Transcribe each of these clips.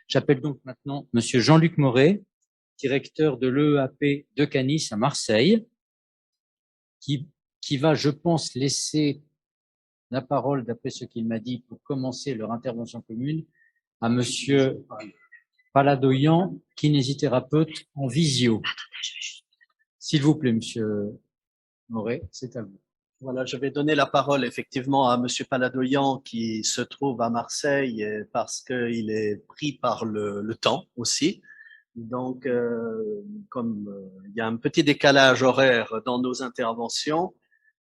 J'appelle donc maintenant Monsieur Jean-Luc Moret, directeur de l'EEAP de Canis à Marseille, qui va, je pense, laisser la parole, d'après ce qu'il m'a dit, pour commencer leur intervention commune, à Monsieur Paladoyan, kinésithérapeute en visio. S'il vous plaît, Monsieur Moret, c'est à vous. Voilà, je vais donner la parole effectivement à Monsieur Paladoyan qui se trouve à Marseille parce qu'il est pris par le temps aussi. Donc, comme il y a un petit décalage horaire dans nos interventions,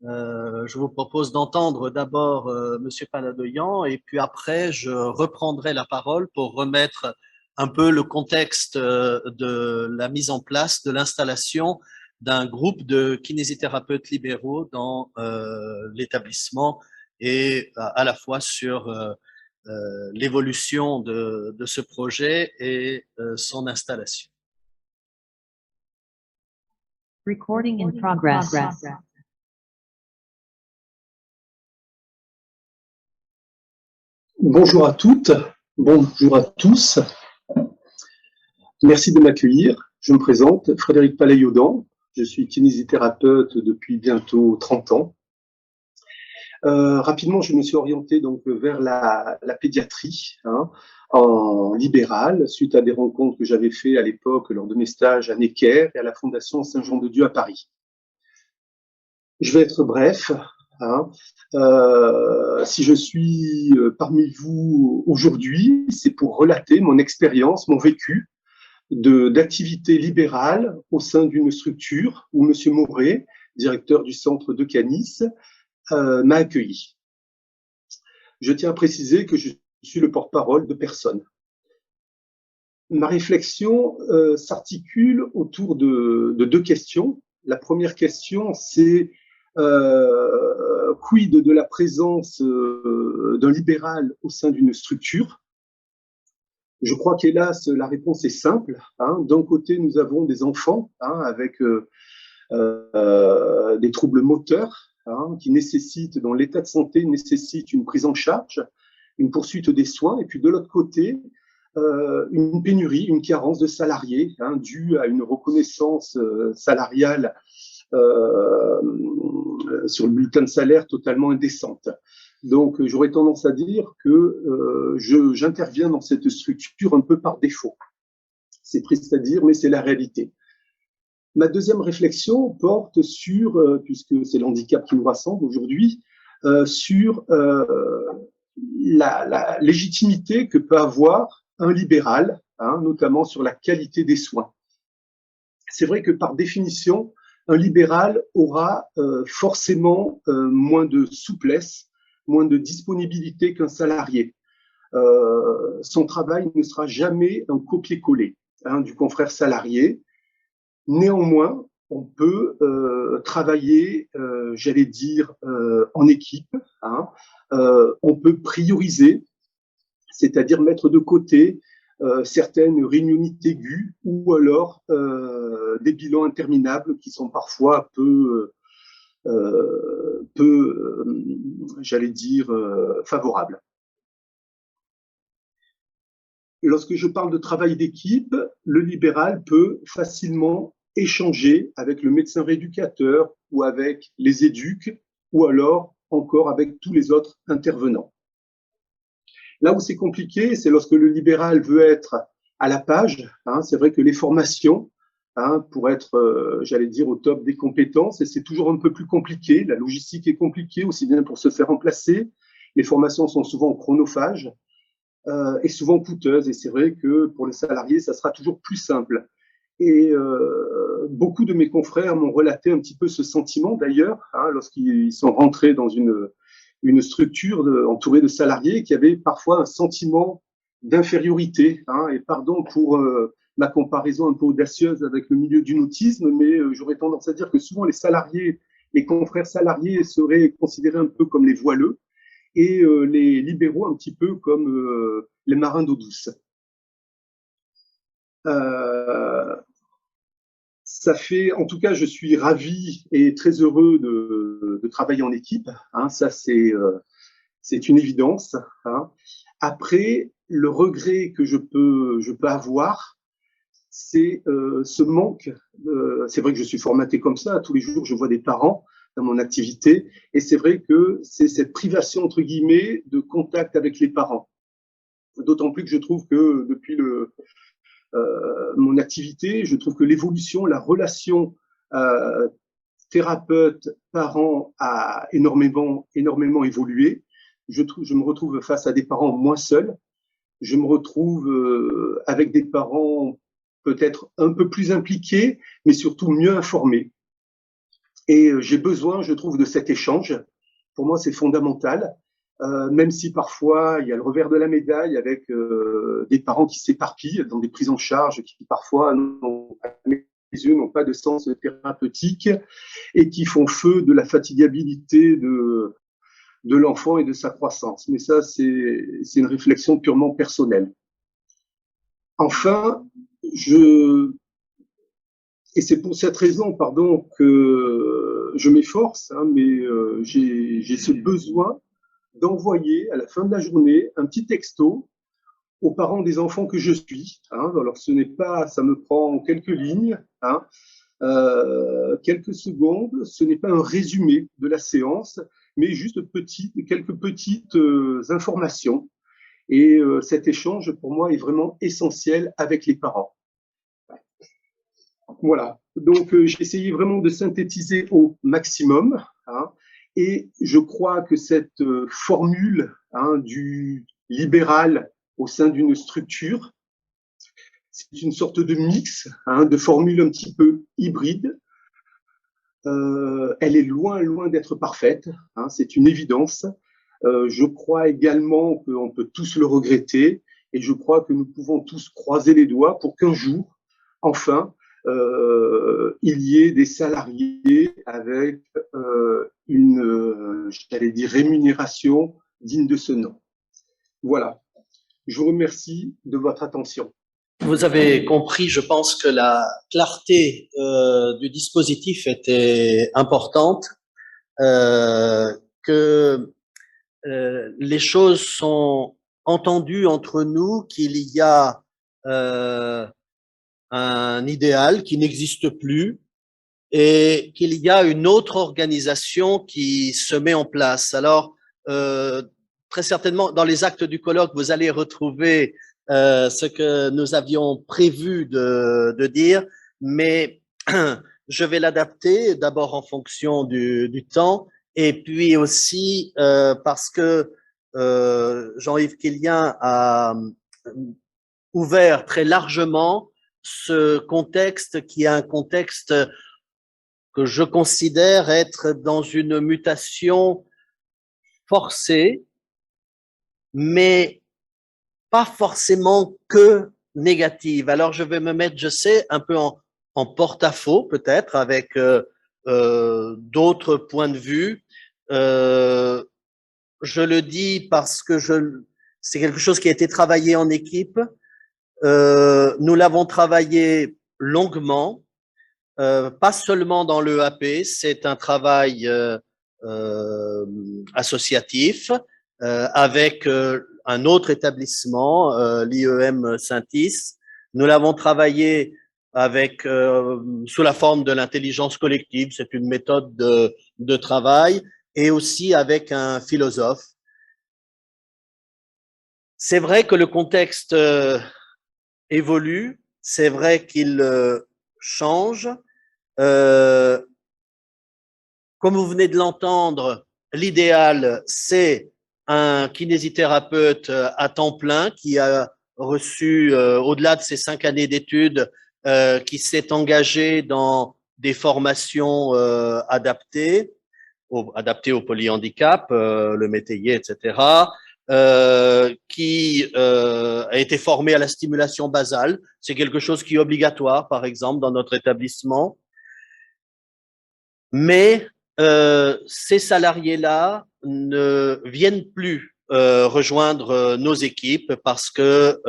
je vous propose d'entendre d'abord Monsieur Paladoyan et puis après je reprendrai la parole pour remettre un peu le contexte de la mise en place de l'installation d'un groupe de kinésithérapeutes libéraux dans l'établissement et à la fois sur l'évolution de ce projet et son installation. Recording in progress. Bonjour à toutes, bonjour à tous. Merci de m'accueillir. Je me présente, Frédéric Palais-Yaudan. Je suis kinésithérapeute depuis bientôt 30 ans. Rapidement, je me suis orienté donc vers la pédiatrie, en libéral, suite à des rencontres que j'avais fait à l'époque lors de mes stages à Necker et à la Fondation Saint-Jean-de-Dieu à Paris. Je vais être bref. Si je suis parmi vous aujourd'hui, c'est pour relater mon expérience, mon vécu d'activité libérale au sein d'une structure où Monsieur Moret, directeur du centre de Canis, m'a accueilli. Je tiens à préciser que je suis le porte-parole de personne. Ma réflexion s'articule autour de deux questions. La première question, c'est quid de la présence d'un libéral au sein d'une structure? Je crois qu'hélas, la réponse est simple. D'un côté, nous avons des enfants avec des troubles moteurs qui nécessitent, dont l'état de santé nécessite une prise en charge, une poursuite des soins. Et puis de l'autre côté, une pénurie, une carence de salariés due à une reconnaissance salariale sur le bulletin de salaire totalement indécente. Donc, j'aurais tendance à dire que j'interviens dans cette structure un peu par défaut. C'est triste à dire, mais c'est la réalité. Ma deuxième réflexion porte sur, puisque c'est l'handicap qui nous rassemble aujourd'hui, sur la légitimité que peut avoir un libéral, notamment sur la qualité des soins. C'est vrai que par définition, un libéral aura forcément moins de souplesse, moins de disponibilité qu'un salarié. Son travail ne sera jamais un copier-coller du confrère salarié. Néanmoins, on peut travailler, j'allais dire, en équipe. On peut prioriser, c'est-à-dire mettre de côté certaines réunionites aiguës ou alors des bilans interminables qui sont parfois j'allais dire, favorables. Lorsque je parle de travail d'équipe, le libéral peut facilement échanger avec le médecin rééducateur ou avec les éduques ou alors encore avec tous les autres intervenants. Là où c'est compliqué, c'est lorsque le libéral veut être à la page. C'est vrai que les formations, pour être, j'allais dire, au top des compétences, et c'est toujours un peu plus compliqué. La logistique est compliquée, aussi bien pour se faire remplacer. Les formations sont souvent chronophages et souvent coûteuses. Et c'est vrai que pour les salariés, ça sera toujours plus simple. Et beaucoup de mes confrères m'ont relaté un petit peu ce sentiment, d'ailleurs, lorsqu'ils sont rentrés dans une structure entourée de salariés qui avaient parfois un sentiment d'infériorité. Et pardon pour ma comparaison un peu audacieuse avec le milieu du nautisme, mais j'aurais tendance à dire que souvent les salariés, les confrères salariés seraient considérés un peu comme les voileux et les libéraux un petit peu comme les marins d'eau douce. Ça fait, en tout cas, je suis ravi et très heureux de travailler en équipe. Ça, c'est une évidence. Après, le regret que je peux avoir, c'est ce manque. C'est vrai que je suis formaté comme ça. Tous les jours, je vois des parents dans mon activité. Et c'est vrai que c'est cette privation, entre guillemets, de contact avec les parents. D'autant plus que je trouve que depuis mon activité, je trouve que l'évolution, la relation thérapeute-parent a énormément évolué. Je me retrouve face à des parents moins seuls. Je me retrouve avec des parents peut-être un peu plus impliqués, mais surtout mieux informés. Et j'ai besoin, je trouve, de cet échange. Pour moi, c'est fondamental, même si parfois il y a le revers de la médaille avec des parents qui s'éparpillent dans des prises en charge qui parfois n'ont pas de sens thérapeutique et qui font feu de la fatigabilité de l'enfant et de sa croissance. Mais ça, c'est une réflexion purement personnelle. Enfin, et c'est pour cette raison, pardon, que je m'efforce, hein, mais j'ai ce besoin d'envoyer à la fin de la journée un petit texto aux parents des enfants que je suis. Hein. Alors, ce n'est pas, ça me prend quelques lignes, hein, quelques secondes. Ce n'est pas un résumé de la séance, mais juste quelques petites informations. Et cet échange, pour moi, est vraiment essentiel avec les parents. Voilà. Donc, j'ai essayé vraiment de synthétiser au maximum. Hein, et je crois que cette formule du libéral au sein d'une structure, c'est une sorte de mix, de formule un petit peu hybride. Elle est loin d'être parfaite. C'est une évidence. Je crois également qu'on peut tous le regretter et je crois que nous pouvons tous croiser les doigts pour qu'un jour, enfin, il y ait des salariés avec j'allais dire, rémunération digne de ce nom. Voilà. Je vous remercie de votre attention. Vous avez compris, je pense que la clarté du dispositif était importante, que les choses sont entendues entre nous, qu'il y a un idéal qui n'existe plus et qu'il y a une autre organisation qui se met en place. Alors, très certainement, dans les actes du colloque, vous allez retrouver ce que nous avions prévu de dire, mais je vais l'adapter d'abord en fonction du temps et puis aussi parce que Jean-Yves Quilien a ouvert très largement ce contexte qui est un contexte que je considère être dans une mutation forcée, mais pas forcément que négative. Alors, je vais me mettre, je sais, un peu en porte-à-faux, peut-être, avec d'autres points de vue. Je le dis parce que c'est quelque chose qui a été travaillé en équipe. Nous l'avons travaillé longuement, pas seulement dans l'EAP, c'est un travail associatif avec un autre établissement, l'IEM Saint-Is. Nous l'avons travaillé avec sous la forme de l'intelligence collective, c'est une méthode de travail, et aussi avec un philosophe. C'est vrai que le contexte évolue, c'est vrai qu'il change. Comme vous venez de l'entendre, l'idéal, c'est un kinésithérapeute à temps plein qui a reçu, au-delà de ses 5 années d'études, qui s'est engagé dans des formations adaptées au polyhandicap, le métayer, etc., qui a été formé à la stimulation basale. C'est quelque chose qui est obligatoire, par exemple, dans notre établissement. Mais ces salariés-là ne viennent plus rejoindre nos équipes parce que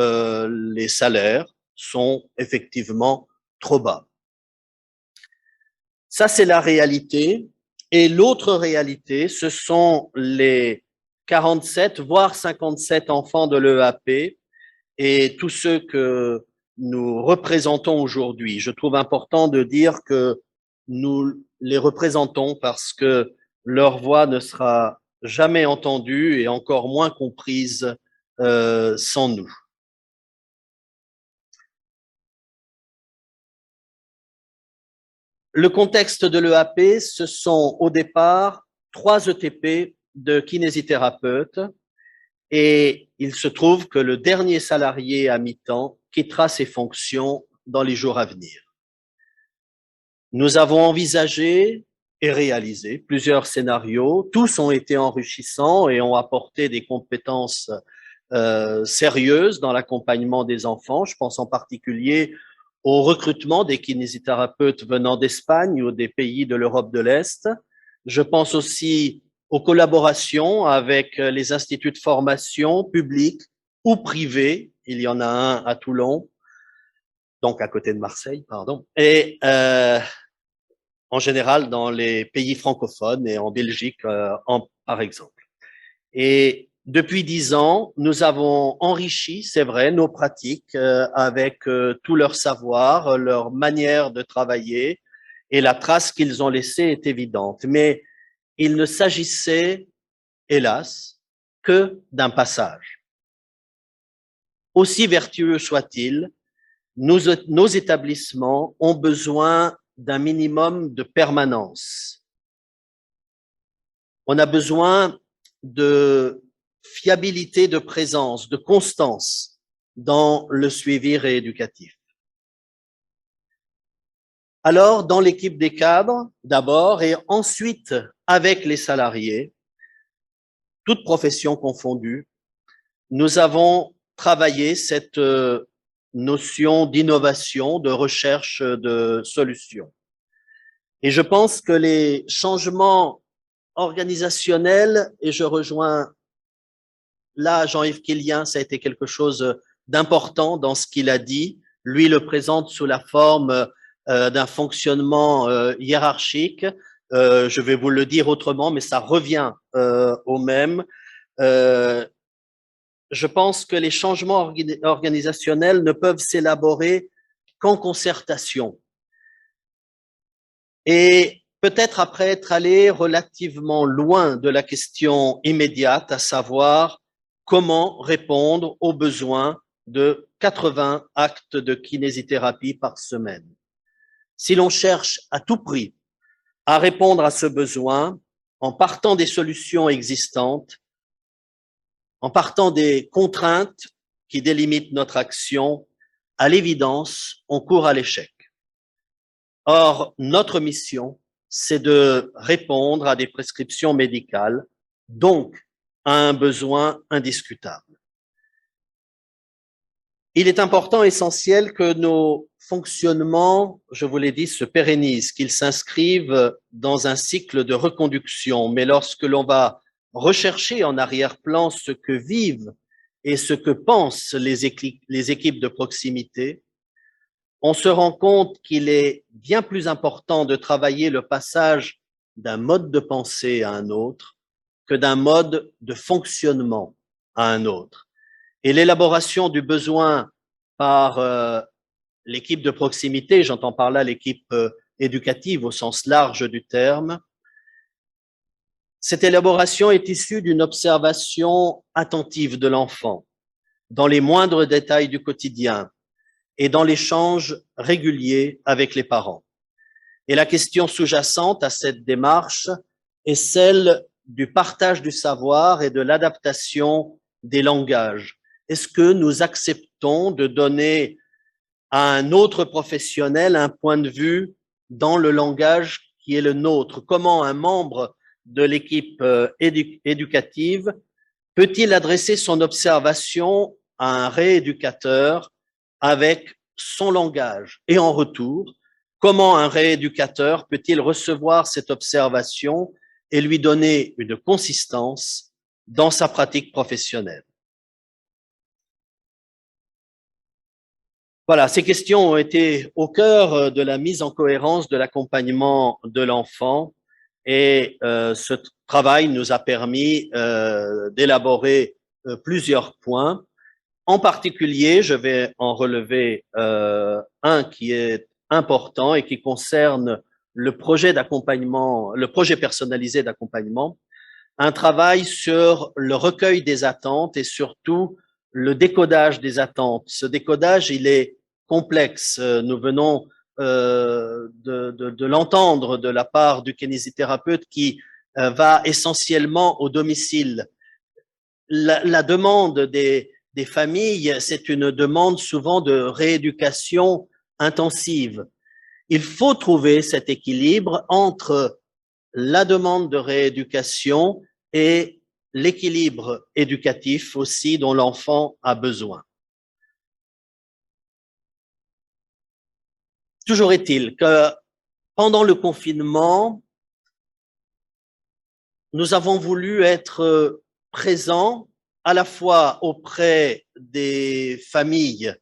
les salaires sont effectivement trop bas. Ça, c'est la réalité. Et l'autre réalité, ce sont les 47, voire 57 enfants de l'EAP et tous ceux que nous représentons aujourd'hui. Je trouve important de dire que nous les représentons parce que leur voix ne sera jamais entendue et encore moins comprise sans nous. Le contexte de l'EAP, ce sont au départ 3 ETP de kinésithérapeutes et il se trouve que le dernier salarié à mi-temps quittera ses fonctions dans les jours à venir. Nous avons envisagé et réalisé plusieurs scénarios. Tous ont été enrichissants et ont apporté des compétences sérieuses dans l'accompagnement des enfants. Je pense en particulier au recrutement des kinésithérapeutes venant d'Espagne ou des pays de l'Europe de l'Est. Je pense aussi aux collaborations avec les instituts de formation publics ou privés. Il y en a un à Toulon, donc à côté de Marseille, pardon, et en général dans les pays francophones et en Belgique, par exemple. Et depuis 10 ans, nous avons enrichi, c'est vrai, nos pratiques avec tout leur savoir, leur manière de travailler, et la trace qu'ils ont laissée est évidente. Mais il ne s'agissait, hélas, que d'un passage. Aussi vertueux soit-il, nos établissements ont besoin d'un minimum de permanence. On a besoin de fiabilité de présence, de constance dans le suivi rééducatif. Alors, dans l'équipe des cadres, d'abord, et ensuite avec les salariés, toutes professions confondues, nous avons travaillé cette notion d'innovation, de recherche de solutions. Et je pense que les changements organisationnels, et je rejoins là Jean-Yves Quilien, ça a été quelque chose d'important dans ce qu'il a dit. Lui le présente sous la forme d'un fonctionnement hiérarchique. Je vais vous le dire autrement, mais ça revient au même. Je pense que les changements organisationnels ne peuvent s'élaborer qu'en concertation. Et peut-être après être allé relativement loin de la question immédiate, à savoir comment répondre aux besoins de 80 actes de kinésithérapie par semaine. Si l'on cherche à tout prix à répondre à ce besoin en partant des solutions existantes, en partant des contraintes qui délimitent notre action, à l'évidence, on court à l'échec. Or, notre mission, c'est de répondre à des prescriptions médicales, donc à un besoin indiscutable. Il est important, essentiel que nos fonctionnements, je vous l'ai dit, se pérennisent, qu'ils s'inscrivent dans un cycle de reconduction. Mais lorsque l'on va rechercher en arrière-plan ce que vivent et ce que pensent les équipes de proximité, on se rend compte qu'il est bien plus important de travailler le passage d'un mode de pensée à un autre que d'un mode de fonctionnement à un autre. Et l'élaboration du besoin par l'équipe de proximité, j'entends par là l'équipe éducative au sens large du terme, cette élaboration est issue d'une observation attentive de l'enfant dans les moindres détails du quotidien et dans l'échange régulier avec les parents. Et la question sous-jacente à cette démarche est celle du partage du savoir et de l'adaptation des langages. Est-ce que nous acceptons de donner à un autre professionnel un point de vue dans le langage qui est le nôtre? Comment un membre de l'équipe éducative peut-il adresser son observation à un rééducateur avec son langage? Et en retour, comment un rééducateur peut-il recevoir cette observation et lui donner une consistance dans sa pratique professionnelle? Voilà, ces questions ont été au cœur de la mise en cohérence de l'accompagnement de l'enfant et ce travail nous a permis d'élaborer plusieurs points. En particulier, je vais en relever un qui est important et qui concerne le projet d'accompagnement, le projet personnalisé d'accompagnement, un travail sur le recueil des attentes et surtout le décodage des attentes. Ce décodage, il est complexe. Nous venons de l'entendre de la part du kinésithérapeute qui va essentiellement au domicile. La demande des familles, c'est une demande souvent de rééducation intensive. Il faut trouver cet équilibre entre la demande de rééducation et l'équilibre éducatif aussi dont l'enfant a besoin. Toujours est-il que pendant le confinement, nous avons voulu être présents à la fois auprès des familles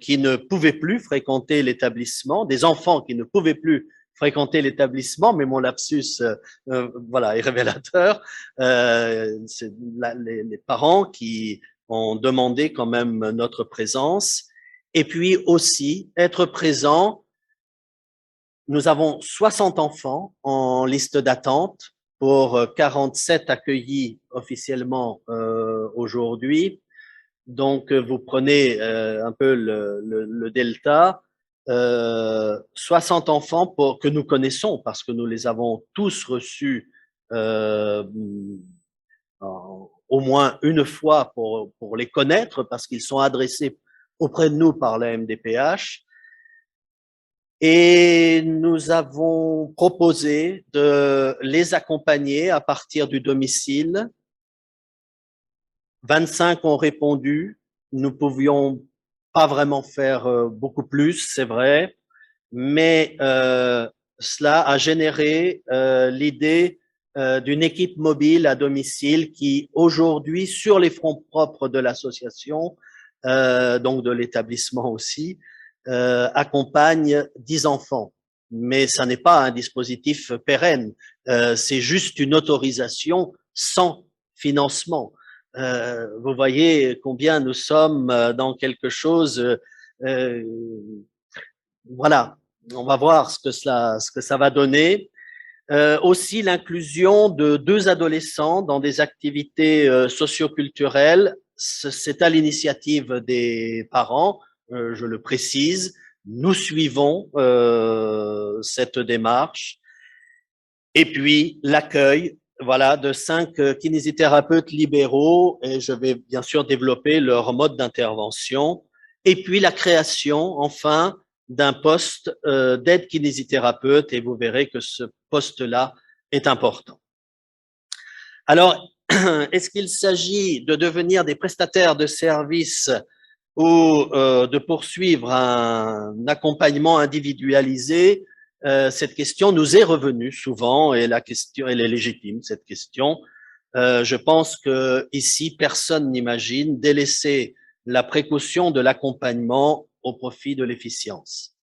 qui ne pouvaient plus fréquenter l'établissement, des enfants qui ne pouvaient plus fréquenter l'établissement, mais mon lapsus voilà, est révélateur. C'est les parents qui ont demandé quand même notre présence. Et puis aussi être présent. Nous avons 60 enfants en liste d'attente pour 47 accueillis officiellement aujourd'hui. Donc, vous prenez un peu le delta. 60 enfants que nous connaissons parce que nous les avons tous reçus au moins une fois pour les connaître parce qu'ils sont adressés auprès de nous par la MDPH. Et nous avons proposé de les accompagner à partir du domicile. 25 ont répondu. Nous pouvions pas vraiment faire beaucoup plus, c'est vrai, mais cela a généré l'idée d'une équipe mobile à domicile qui, aujourd'hui, sur les fonds propres de l'association, donc de l'établissement aussi, accompagne 10 enfants. Mais ça n'est pas un dispositif pérenne, c'est juste une autorisation sans financement. Vous voyez combien nous sommes dans quelque chose. Voilà, on va voir ce que ça va donner. Aussi l'inclusion de 2 adolescents dans des activités socioculturelles, c'est à l'initiative des parents, je le précise. Nous suivons cette démarche. Et puis l'accueil, voilà, de 5 kinésithérapeutes libéraux, et je vais bien sûr développer leur mode d'intervention. Et puis la création, enfin, d'un poste d'aide kinésithérapeute, et vous verrez que ce poste-là est important. Alors, est-ce qu'il s'agit de devenir des prestataires de services ou de poursuivre un accompagnement individualisé? Cette question nous est revenue souvent et la question, elle est légitime, cette question. Je pense que ici, personne n'imagine délaisser la précaution de l'accompagnement au profit de l'efficience.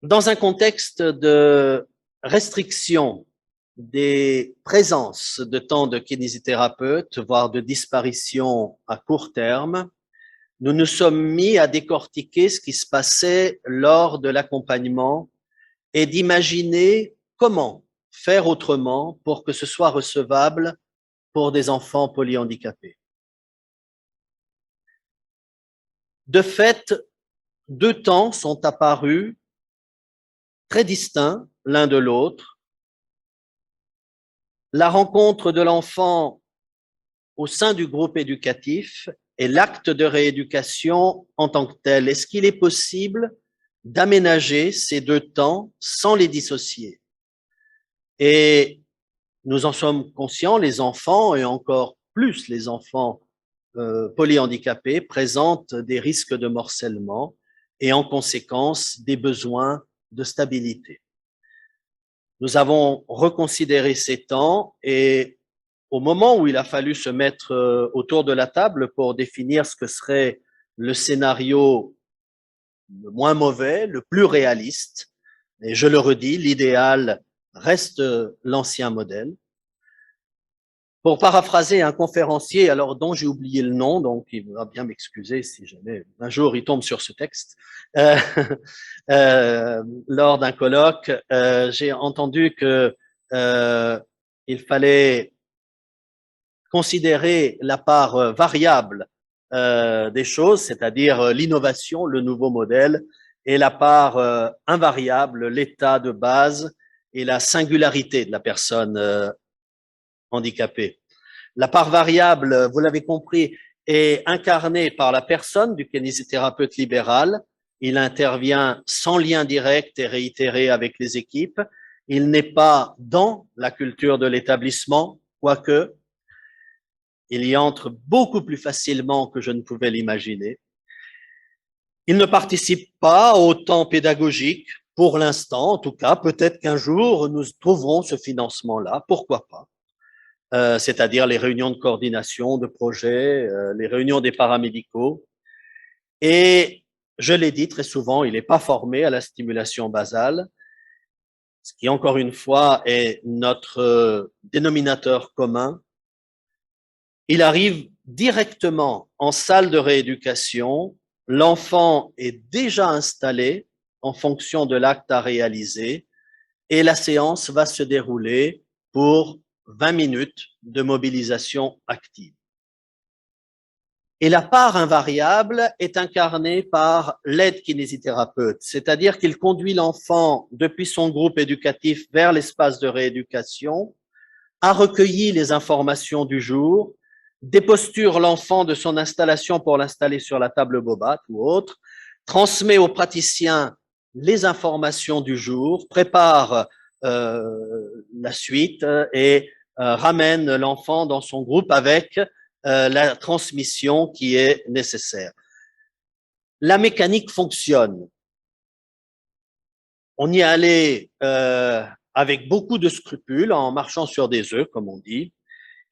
Dans un contexte de restriction des présences de temps de kinésithérapeute, voire de disparition à court terme, nous nous sommes mis à décortiquer ce qui se passait lors de l'accompagnement et d'imaginer comment faire autrement pour que ce soit recevable pour des enfants polyhandicapés. De fait, 2 temps sont apparus très distincts l'un de l'autre. La rencontre de l'enfant au sein du groupe éducatif et l'acte de rééducation en tant que tel. Est-ce qu'il est possible d'aménager ces 2 temps sans les dissocier? Et nous en sommes conscients, les enfants, et encore plus les enfants polyhandicapés, présentent des risques de morcellement et en conséquence des besoins de stabilité. Nous avons reconsidéré ces temps et au moment où il a fallu se mettre autour de la table pour définir ce que serait le scénario le moins mauvais, le plus réaliste, et je le redis, l'idéal reste l'ancien modèle. Pour paraphraser un conférencier, alors dont j'ai oublié le nom, donc il va bien m'excuser si jamais un jour il tombe sur ce texte, euh, lors d'un colloque, j'ai entendu que il fallait considérer la part variable des choses, c'est-à-dire l'innovation, le nouveau modèle, et la part invariable, l'état de base et la singularité de la personne handicapée. La part variable, vous l'avez compris, est incarnée par la personne du kinésithérapeute libéral. Il intervient sans lien direct et réitéré avec les équipes. Il n'est pas dans la culture de l'établissement, quoique il y entre beaucoup plus facilement que je ne pouvais l'imaginer. Il ne participe pas au temps pédagogique, pour l'instant en tout cas. Peut-être qu'un jour nous trouverons ce financement-là, pourquoi pas. C'est-à-dire les réunions de coordination de projets, les réunions des paramédicaux. Et je l'ai dit très souvent, il n'est pas formé à la stimulation basale, ce qui encore une fois est notre dénominateur commun. Il arrive directement en salle de rééducation, l'enfant est déjà installé en fonction de l'acte à réaliser et la séance va se dérouler pour 20 minutes de mobilisation active. Et la part invariable est incarnée par l'aide kinésithérapeute, c'est-à-dire qu'il conduit l'enfant depuis son groupe éducatif vers l'espace de rééducation, a recueilli les informations du jour, déposture l'enfant de son installation pour l'installer sur la table bobate ou autre, transmet au praticien les informations du jour, prépare la suite et ramène l'enfant dans son groupe avec la transmission qui est nécessaire. La mécanique fonctionne. On y est allé avec beaucoup de scrupules, en marchant sur des œufs, comme on dit,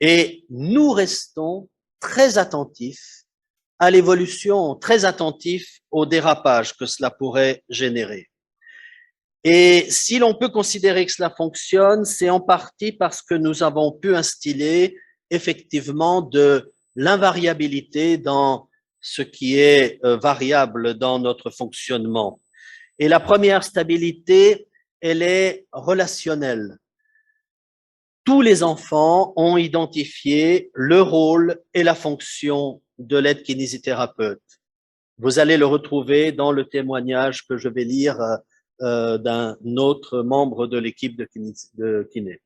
et nous restons très attentifs à l'évolution, très attentifs au dérapage que cela pourrait générer. Et si l'on peut considérer que cela fonctionne, c'est en partie parce que nous avons pu instiller effectivement de l'invariabilité dans ce qui est variable dans notre fonctionnement. Et la première stabilité, elle est relationnelle. Tous les enfants ont identifié le rôle et la fonction de l'aide kinésithérapeute. Vous allez le retrouver dans le témoignage que je vais lire d'un autre membre de l'équipe de kiné.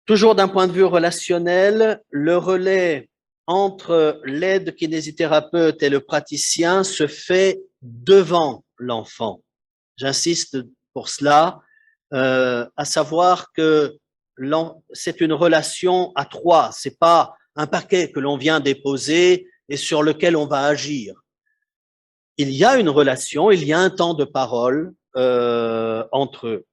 Toujours d'un point de vue relationnel, le relais entre l'aide kinésithérapeute et le praticien se fait devant l'enfant. J'insiste pour cela, à savoir que c'est une relation à trois, c'est pas un paquet que l'on vient déposer et sur lequel on va agir. Il y a une relation, il y a un temps de parole entre eux.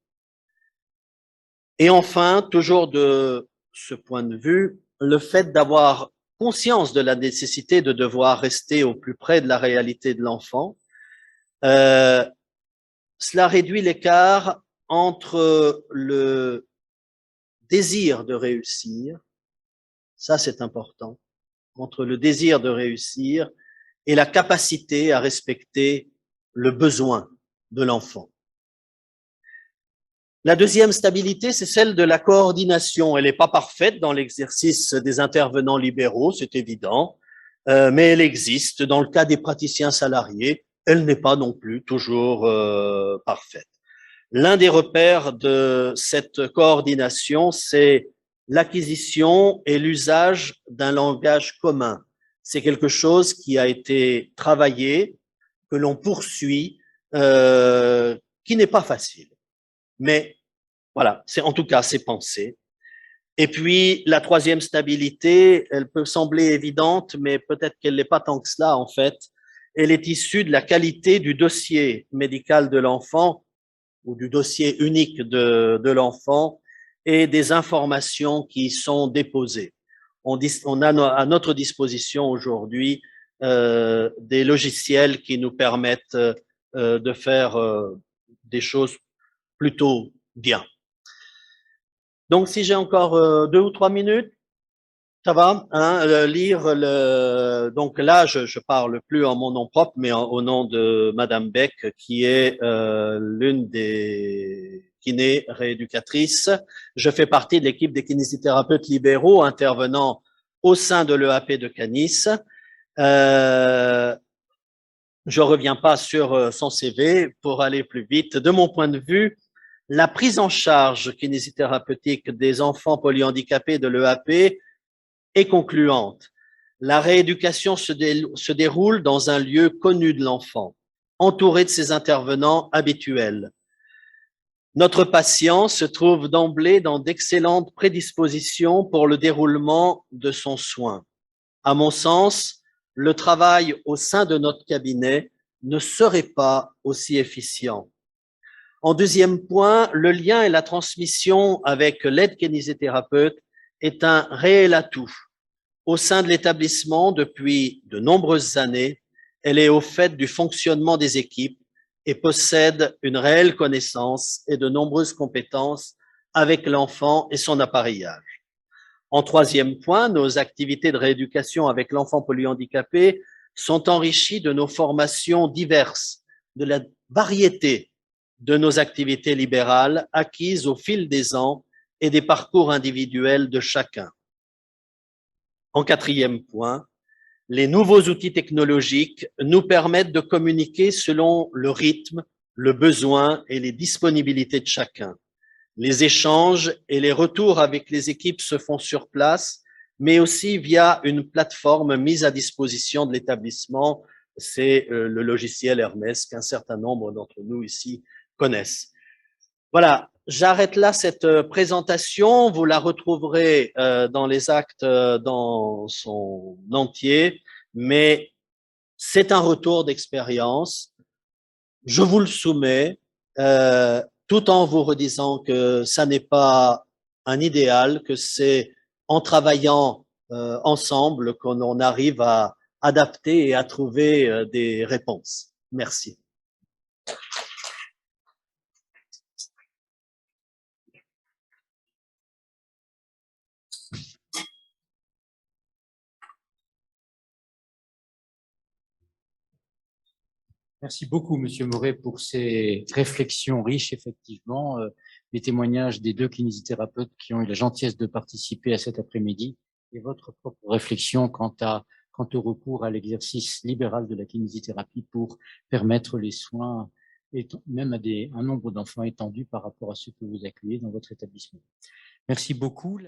Et enfin, toujours de ce point de vue, le fait d'avoir conscience de la nécessité de devoir rester au plus près de la réalité de l'enfant, cela réduit l'écart entre le désir de réussir, ça c'est important, entre le désir de réussir et la capacité à respecter le besoin de l'enfant. La deuxième stabilité, c'est celle de la coordination. Elle n'est pas parfaite dans l'exercice des intervenants libéraux, c'est évident, mais elle existe. Dans le cas des praticiens salariés, elle n'est pas non plus toujours parfaite. L'un des repères de cette coordination, c'est l'acquisition et l'usage d'un langage commun. C'est quelque chose qui a été travaillé, que l'on poursuit, qui n'est pas facile. Mais voilà, c'est en tout cas c'est pensé. Et puis la troisième stabilité, elle peut sembler évidente, mais peut-être qu'elle n'est pas tant que cela en fait. Elle est issue de la qualité du dossier médical de l'enfant ou du dossier unique de l'enfant et des informations qui sont déposées. On a à notre disposition aujourd'hui des logiciels qui nous permettent de faire des choses plutôt bien. Donc, si j'ai encore 2 ou 3 minutes, ça va, hein, lire le. Donc là, je parle plus en mon nom propre, mais au nom de Madame Beck, qui est l'une des kinés rééducatrices. Je fais partie de l'équipe des kinésithérapeutes libéraux intervenant au sein de l'EAP de Canis. Je reviens pas sur son CV pour aller plus vite. De mon point de vue, la prise en charge kinésithérapeutique des enfants polyhandicapés de l'EAP est concluante. La rééducation se déroule dans un lieu connu de l'enfant, entouré de ses intervenants habituels. Notre patient se trouve d'emblée dans d'excellentes prédispositions pour le déroulement de son soin. À mon sens, le travail au sein de notre cabinet ne serait pas aussi efficient. En deuxième point, le lien et la transmission avec l'aide kinésithérapeute est un réel atout. Au sein de l'établissement, depuis de nombreuses années, elle est au fait du fonctionnement des équipes et possède une réelle connaissance et de nombreuses compétences avec l'enfant et son appareillage. En troisième point, nos activités de rééducation avec l'enfant polyhandicapé sont enrichies de nos formations diverses, de la variété de nos activités libérales acquises au fil des ans et des parcours individuels de chacun. En quatrième point, les nouveaux outils technologiques nous permettent de communiquer selon le rythme, le besoin et les disponibilités de chacun. Les échanges et les retours avec les équipes se font sur place, mais aussi via une plateforme mise à disposition de l'établissement. C'est le logiciel Hermès qu'un certain nombre d'entre nous ici connaissent. Voilà, j'arrête là cette présentation. Vous la retrouverez dans les actes dans son entier, mais c'est un retour d'expérience. Je vous le soumets, tout en vous redisant que ça n'est pas un idéal, que c'est en travaillant ensemble qu'on arrive à adapter et à trouver des réponses. Merci. Merci beaucoup, Monsieur Moret, pour ces réflexions riches, effectivement, les témoignages des 2 kinésithérapeutes qui ont eu la gentillesse de participer à cet après-midi et votre propre réflexion quant au recours à l'exercice libéral de la kinésithérapie pour permettre les soins, et même à un nombre d'enfants étendu par rapport à ceux que vous accueillez dans votre établissement. Merci beaucoup.